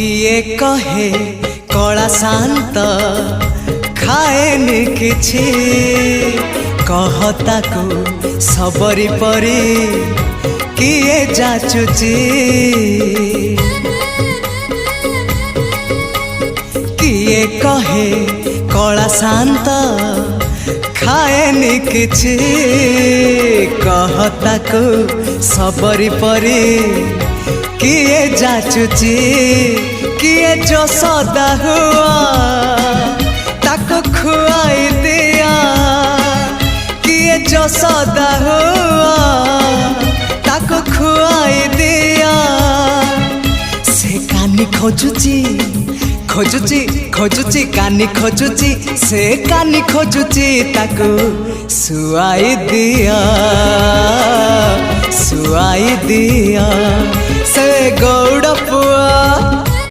किए कहे कला शांत खाएनि किछि कहता को सबरी परी किए जाचुची किए कहे कला शांत खाएनि किछि कहता को सबरी परी किए जाचुची किए जो सदा हुआ ताको खुआई दिया किए जो सदा हुआ ताको खुआई दिया से कानी खोजुची खोजुची खोजुची कानी खोजुची से कानी खोजुची ताको सुआई दिया से गौड़ पुआ।